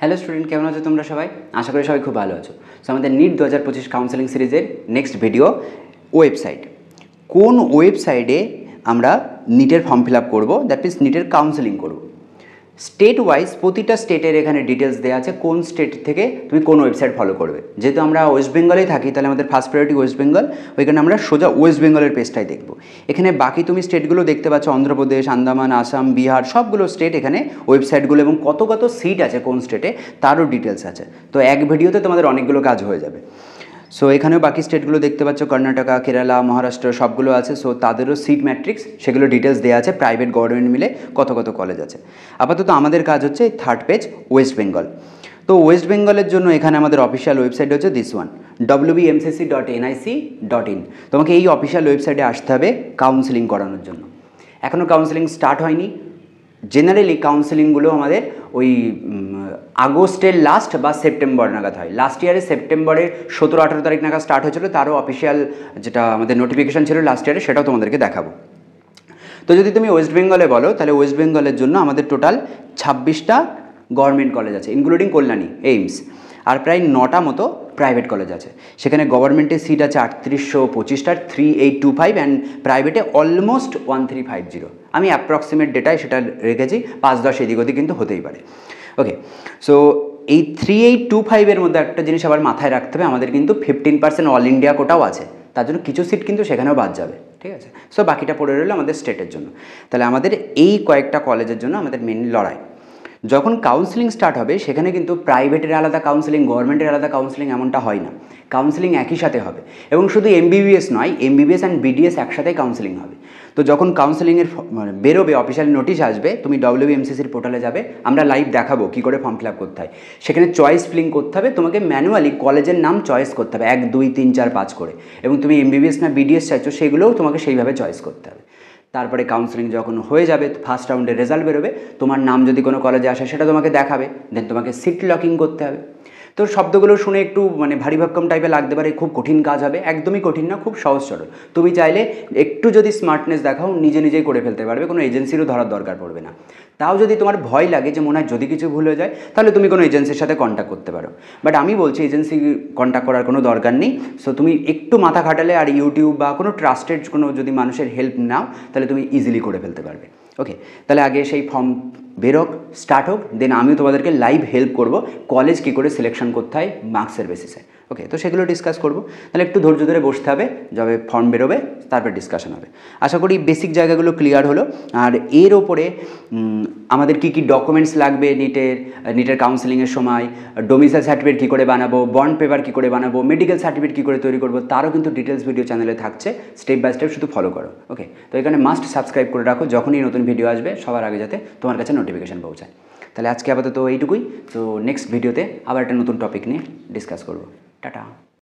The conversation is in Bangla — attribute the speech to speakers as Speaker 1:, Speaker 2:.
Speaker 1: হ্যালো স্টুডেন্ট, কেমন আছো তোমরা সবাই? আশা করি সবাই খুব ভালো আছো। সো আমাদের নিট 2025 কাউন্সেলিং সিরিজের নেক্সট ভিডিও ওয়েবসাইট। কোন ওয়েবসাইটে আমরা নিটের ফর্ম ফিল আপ করবো, দ্যাট মিনস নিটের কাউন্সেলিং করব। স্টেট ওয়াইজ প্রতিটা স্টেটের এখানে ডিটেলস দেওয়া আছে, কোন স্টেট থেকে তুমি কোন ওয়েবসাইট ফলো করবে। যেহেতু আমরা ওয়েস্ট বেঙ্গলেই থাকি, তাহলে আমাদের ফার্স্ট প্রায়োরিটি ওয়েস্ট বেঙ্গল। ওইখানে আমরা সোজা ওয়েস্ট বেঙ্গলের পেজটাই দেখব। এখানে বাকি তুমি স্টেটগুলো দেখতে পাচ্ছ, অন্ধ্রপ্রদেশ, আন্দামান, আসাম, বিহার, সবগুলো স্টেট এখানে ওয়েবসাইটগুলো এবং কত কত সিট আছে কোন স্টেটে তারও ডিটেলস আছে। তো এক ভিডিওতে তোমাদের অনেকগুলো কাজ হয়ে যাবে। সো এখানেও বাকি স্টেটগুলো দেখতে পাচ্ছ, কর্ণাটকা, কেরালা, মহারাষ্ট্র সবগুলো আছে। সো তাদেরও সিট ম্যাট্রিক্স, সেগুলো ডিটেলস দেওয়া আছে, প্রাইভেট গভর্নমেন্ট মিলে কত কত কলেজ আছে। আপাতত আমাদের কাজ হচ্ছে থার্ড পেজ ওয়েস্ট বেঙ্গল। তো ওয়েস্ট বেঙ্গলের জন্য এখানে আমাদের অফিসিয়াল ওয়েবসাইট হচ্ছে দিস ওয়ান, wbmcc.nic.in। তোমাকে এই অফিসিয়াল ওয়েবসাইটে আসতে হবে কাউন্সেলিং করানোর জন্য। এখনও কাউন্সেলিং স্টার্ট হয়নি। জেনারেলি কাউন্সেলিংগুলো আমাদের ওই আগস্টের লাস্ট বা সেপ্টেম্বর নাগাদ হয়। লাস্ট ইয়ারে সেপ্টেম্বরের 17-18 তারিখ নাগাদ স্টার্ট হয়েছিল। তারও অফিসিয়াল যেটা আমাদের নোটিফিকেশান ছিল লাস্ট ইয়ারে, সেটাও তোমাদেরকে দেখাবো। তো যদি তুমি ওয়েস্ট বেঙ্গলে বলো, তাহলে ওয়েস্ট বেঙ্গলের জন্য আমাদের টোটাল 26টা গভর্নমেন্ট কলেজ আছে, ইনক্লুডিং কল্যাণী, এইমস, আর প্রায় 9টা মতো প্রাইভেট কলেজ আছে। সেখানে গভর্নমেন্টের সিট আছে 3825টার, 3825, অ্যান্ড প্রাইভেটে অলমোস্ট 1350। আমি অ্যাপ্রক্সিমেট ডেটায় সেটা রেখেছি, 5-10 এদিক ওদিক কিন্তু হতেই পারে। ওকে, সো এই 3825-এর মধ্যে একটা জিনিস আবার মাথায় রাখতে হবে, আমাদের কিন্তু 15% অল ইন্ডিয়া কোটাও আছে। তার জন্য কিছু সিট কিন্তু সেখানেও বাদ যাবে, ঠিক আছে? সো বাকিটা পড়ে রইল আমাদের স্টেটের জন্য। তাহলে আমাদের এই কয়েকটা কলেজের জন্য আমাদের মেনলি লড়াই। যখন কাউন্সেলিং স্টার্ট হবে, সেখানে কিন্তু প্রাইভেটের আলাদা কাউন্সেলিং, গভর্নমেন্টের আলাদা কাউন্সেলিং এমনটা হয় না। কাউন্সেলিং একই সাথে হবে, এবং শুধু এমবিবিএস নয়, এমবিবিএস অ্যান্ড বিডিএস একসাথেই কাউন্সেলিং হবে। তো যখন কাউন্সেলিংয়ের বেরোবে, অফিসিয়াল নোটিশ আসবে, তুমি WBMCCর পোর্টালে যাবে, আমরা লাইভ দেখাবো কী করে ফর্ম ফিল আপ করতে হয়। সেখানে চয়েস ফিলিং করতে হবে, তোমাকে ম্যানুয়ালি কলেজের নাম চয়েস করতে হবে 1, 2, 3, 4, 5 করে, এবং তুমি এমবিবিএস না বিডিএস চাইছো সেগুলোও তোমাকে সেইভাবে চয়েস করতে হবে। তারপরে কাউন্সেলিং যখন হয়ে যাবে, ফার্স্ট রাউন্ডের রেজাল্ট বেরোবে, তোমার নাম যদি কোনো কলেজে আসে সেটা তোমাকে দেখাবে, দেন তোমাকে সিট লকিং করতে হবে। তো শব্দগুলো শুনে একটু ভারী ভক্কম টাইপের লাগতে পারে, খুব কঠিন কাজ হবে। একদমই কঠিন না, খুব সহজ সরল। তুমি চাইলে একটু যদি স্মার্টনেস দেখাও, নিজেই করে ফেলতে পারবে, কোনো এজেন্সিরও ধরার দরকার পড়বে না। তাও যদি তোমার ভয় লাগে যে মনে হয় যদি কিছু ভুল হয়ে যায়, তাহলে তুমি কোনো এজেন্সির সাথে কন্ট্যাক্ট করতে পারো। বাট আমি বলছি এজেন্সি কন্ট্যাক্ট করার কোনো দরকার নেই। সো তুমি একটু মাথা খাটালে আর ইউটিউব বা কোনো ট্রাস্টেড কোনো যদি মানুষের হেল্প নাও, তাহলে তুমি ইজিলি করে ফেলতে পারবে। ওকে, তাহলে আগে সেই ফর্ম বেরোক, স্টার্ট হোক, দেন আমিও তোমাদেরকে লাইভ হেল্প করব কলেজ কী করে সিলেকশন করতে হয় মার্কসের বেসিসে। ওকে, তো সেগুলো ডিসকাস করব। তাহলে একটু ধৈর্য ধরে বসতে হবে, যবে ফর্ম বেরোবে তারপর ডিসকাশন হবে। আশা করি বেসিক জায়গাগুলো ক্লিয়ার হলো। আর এর ওপরে আমাদের কী কী ডকুমেন্টস লাগবে নিটের কাউন্সেলিংয়ের সময়, ডোমিসাইল সার্টিফিকেট কী করে বানাবো, বন্ড পেপার কী করে বানাবো, মেডিকেল সার্টিফিকেট কী করে তৈরি করবো, তারও কিন্তু ডিটেলস ভিডিও চ্যানেলে থাকছে। স্টেপ বাই স্টেপ শুধু ফলো করো। ওকে, তো এখানে মাস্ট সাবস্ক্রাইব করে রাখো, যখনই নতুন ভিডিও আসবে সবার আগে যাতে তোমার কাছে নোটিফিকেশান পৌঁছায়। তাহলে আজকে আপাতত এইটুকুই। তো নেক্সট ভিডিওতে আবার একটা নতুন টপিক নিয়ে ডিসকাস করবো। টাটা।